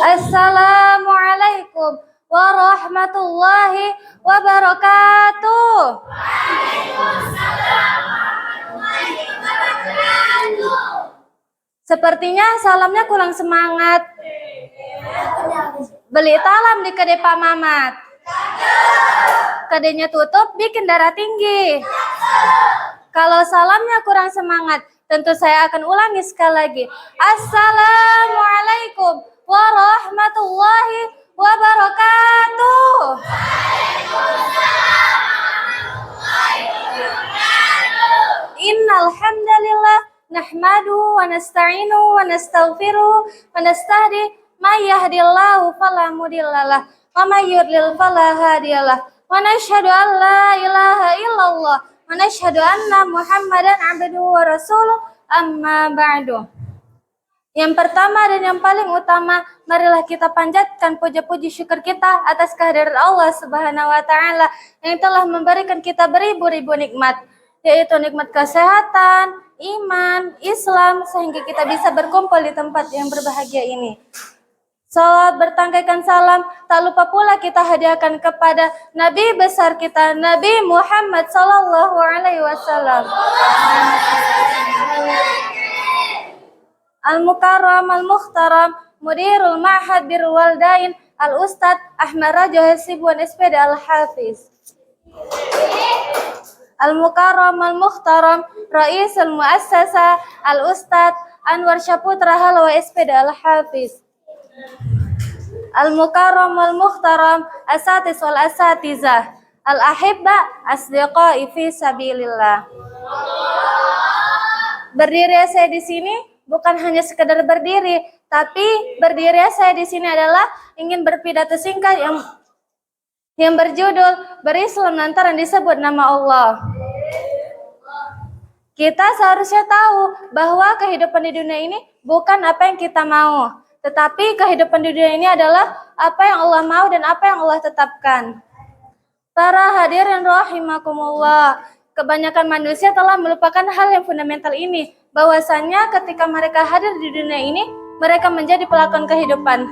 Assalamualaikum warahmatullahi wabarakatuh. Waalaikumsalam warahmatullahi wabarakatuh. Sepertinya salamnya kurang semangat. Beli talam di kedai Pak Mamat. Kedainya tutup bikin darah tinggi. Kalau salamnya kurang semangat, tentu saya akan ulangi sekali lagi. Assalamualaikum warahmatullahi wabarakatuh. Waalaikumsalam warahmatullahi wabarakatuh. Innal hamdalillah nahmaduhu wa nasta'inu wa nastaghfiruhu wa nastahdi may yahdihillahu fala mudhillalah wa may yudlil fala hadiyalah wa nashhadu an la ilaha illallah wa nashhadu anna Muhammadan abduhu wa rasuluh amma ba'du. Yang pertama dan yang paling utama, marilah kita panjatkan puja-puji syukur kita atas kehadiran Allah Subhanahu wa taala yang telah memberikan kita beribu-ribu nikmat, yaitu nikmat kesehatan, iman, Islam, sehingga kita bisa berkumpul di tempat yang berbahagia ini. Salawat bertangkaikan salam, tak lupa pula kita hadiahkan kepada Nabi besar kita, Nabi Muhammad sallallahu alaihi wasallam. Al-Mukarram Al-Mukhtaram Mudirul Ma'had Birrul Walidain Al-Ustad Ahmad Rajo Hasibuan SPD Al-Hafiz. Al-Mukarram Al-Mukhtaram Ra'isul Muassasa Al-Ustad Anwar Syaputra Halwa SPD Al-Hafiz. Al-Mukarram Al-Mukhtaram Asatis wal Asatizah Al-Ahibba Asdiqai fi sabilillah. Berdiri saya di sini bukan hanya sekedar berdiri, tapi berdiri saya di sini adalah ingin berpidato singkat yang berjudul Berislam lantaran disebut nama Allah. Kita seharusnya tahu bahwa kehidupan di dunia ini bukan apa yang kita mau, tetapi kehidupan di dunia ini adalah apa yang Allah mau dan apa yang Allah tetapkan. Para hadirin rahimakumullah, kebanyakan manusia telah melupakan hal yang fundamental ini, bahwasanya ketika mereka hadir di dunia ini, mereka menjadi pelakon kehidupan.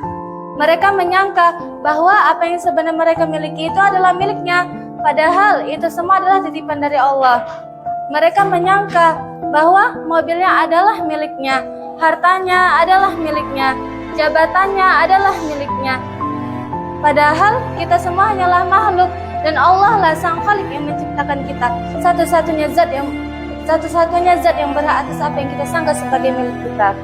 Mereka menyangka bahwa apa yang sebenarnya mereka miliki itu adalah miliknya, padahal itu semua adalah titipan dari Allah. Mereka menyangka bahwa mobilnya adalah miliknya, hartanya adalah miliknya, jabatannya adalah miliknya. Padahal kita semua hanyalah makhluk dan Allah lah sang Khalik yang menciptakan kita, satu-satunya zat yang berhak atas apa yang kita sangka sebagai milik kita.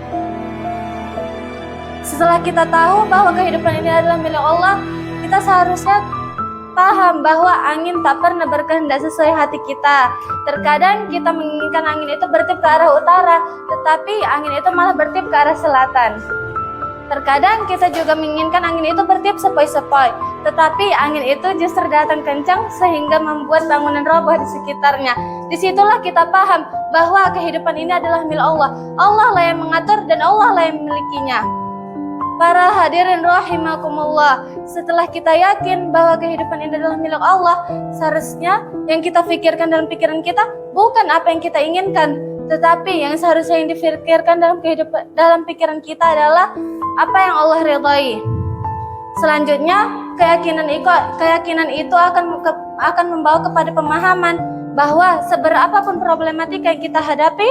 Setelah kita tahu bahwa kehidupan ini adalah milik Allah, kita seharusnya paham bahwa angin tak pernah berkehendak sesuai hati kita. Terkadang kita menginginkan angin itu bertiup ke arah utara, tetapi angin itu malah bertiup ke arah selatan. Terkadang kita juga menginginkan angin itu bertiup sepoi-sepoi, tetapi angin itu justru datang kencang sehingga membuat bangunan roboh di sekitarnya. Disitulah kita paham bahwa kehidupan ini adalah milik Allah. Allah lah yang mengatur dan Allah lah yang memilikinya. Para hadirin rahimakumullah, setelah kita yakin bahwa kehidupan ini adalah milik Allah, seharusnya yang kita pikirkan dalam pikiran kita bukan apa yang kita inginkan, tetapi yang seharusnya yang dipikirkan dalam pikiran kita adalah apa yang Allah ridhai. Selanjutnya, keyakinan itu akan membawa kepada pemahaman bahwa seberapapun problematika yang kita hadapi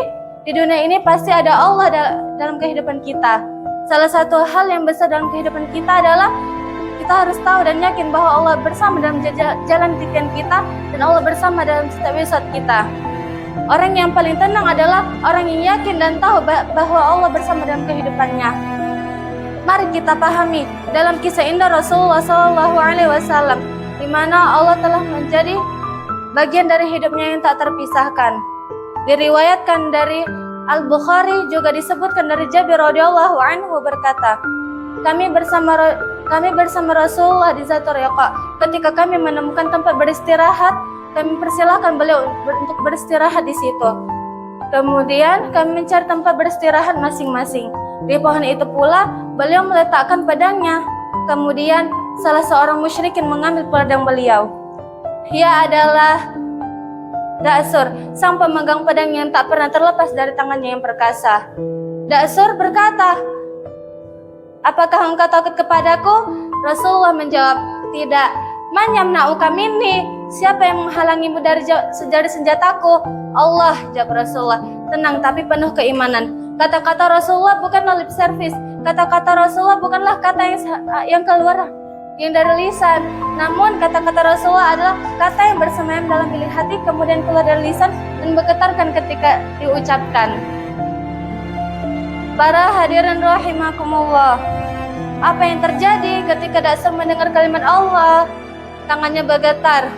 di dunia ini pasti ada Allah dalam kehidupan kita. Salah satu hal yang besar dalam kehidupan kita adalah kita harus tahu dan yakin bahwa Allah bersama dalam jalan titian kita dan Allah bersama dalam setiap wisat kita. Orang yang paling tenang adalah orang yang yakin dan tahu bahwa Allah bersama dalam kehidupannya. Mari kita pahami dalam kisah indah Rasulullah SAW, di mana Allah telah menjadi bagian dari hidupnya yang tak terpisahkan. Diriwayatkan dari Al-Bukhari, juga disebutkan dari Jabir radhiyallahu anhu berkata, kami bersama Rasulullah di Zatul Riqa. Ketika kami menemukan tempat beristirahat, kami persilahkan beliau untuk beristirahat di situ. Kemudian kami mencari tempat beristirahat masing-masing. Di pohon itu pula beliau meletakkan pedangnya. Kemudian salah seorang musyrikin mengambil pedang beliau. Ia adalah Da'sur, sang pemegang pedang yang tak pernah terlepas dari tangannya yang perkasa. Da'sur berkata, apakah engkau takut kepadaku? Rasulullah menjawab, tidak. Man yamna'uka minni, siapa yang menghalangimu dari senjataku? Allah, jawab Rasulullah. Tenang tapi penuh keimanan. Kata-kata Rasulullah bukanlah lip service. Kata-kata Rasulullah bukanlah kata yang keluar yang dari lisan, namun kata-kata Rasulullah adalah kata yang bersemayam dalam bilik hati, kemudian keluar dari lisan dan bergetarkan ketika diucapkan. Para hadirin rahimakumullah, apa yang terjadi ketika Da'sur mendengar kalimat Allah? Tangannya bergetar.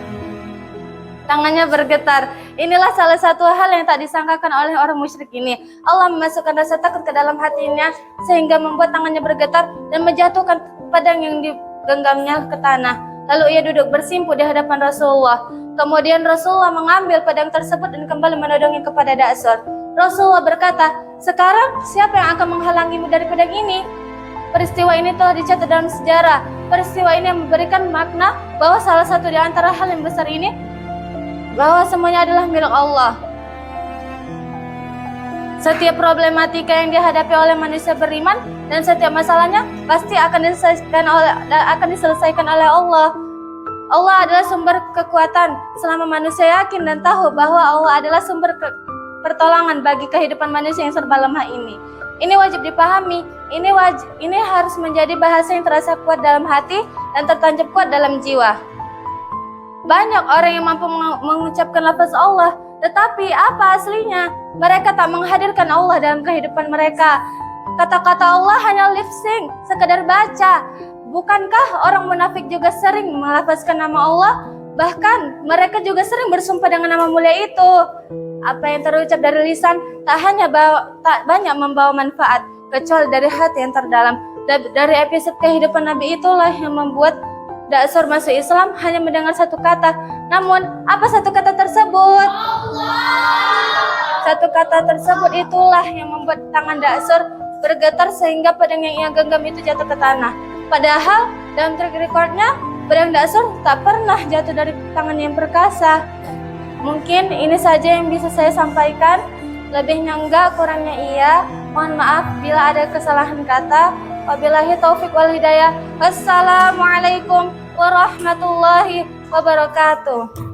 Tangannya bergetar. Inilah salah satu hal yang tak disangkakan oleh orang musyrik ini. Allah memasukkan rasa takut ke dalam hatinya sehingga membuat tangannya bergetar dan menjatuhkan pedang yang digenggamnya ke tanah. Lalu ia duduk bersimpuh di hadapan Rasulullah. Kemudian Rasulullah mengambil pedang tersebut dan kembali menodongnya kepada Da'sur. Rasulullah berkata, sekarang siapa yang akan menghalangimu dari pedang ini? Peristiwa ini telah dicatat dalam sejarah. Peristiwa ini memberikan makna bahwa salah satu di antara hal yang besar ini, bahwa semuanya adalah milik Allah. Setiap problematika yang dihadapi oleh manusia beriman dan setiap masalahnya pasti akan diselesaikan oleh Allah. Allah adalah sumber kekuatan. Selama manusia yakin dan tahu bahwa Allah adalah sumber pertolongan bagi kehidupan manusia yang serba lemah ini. Ini wajib dipahami. Ini harus menjadi bahasa yang terasa kuat dalam hati dan tertancap kuat dalam jiwa. Banyak orang yang mampu mengucapkan lafaz Allah, tetapi apa aslinya? Mereka tak menghadirkan Allah dalam kehidupan mereka. Kata-kata Allah hanya lip sync, sekadar baca. Bukankah orang munafik juga sering melafazkan nama Allah? Bahkan mereka juga sering bersumpah dengan nama mulia itu. Apa yang terucap dari lisan tak banyak membawa manfaat, kecuali dari hati yang terdalam. Dari episode kehidupan Nabi itulah yang membuat Da'sur masuk Islam hanya mendengar satu kata. Namun, apa satu kata tersebut? Satu kata tersebut itulah yang membuat tangan Da'sur bergetar sehingga pedang yang ia genggam itu jatuh ke tanah. Padahal, dalam track recordnya, pedang Da'sur tak pernah jatuh dari tangan yang perkasa. Mungkin ini saja yang bisa saya sampaikan. Lebihnya enggak, kurangnya iya. Mohon maaf bila ada kesalahan kata. Wabillahi taufik wal hidayah. Wassalamualaikum warahmatullahi wabarakatuh.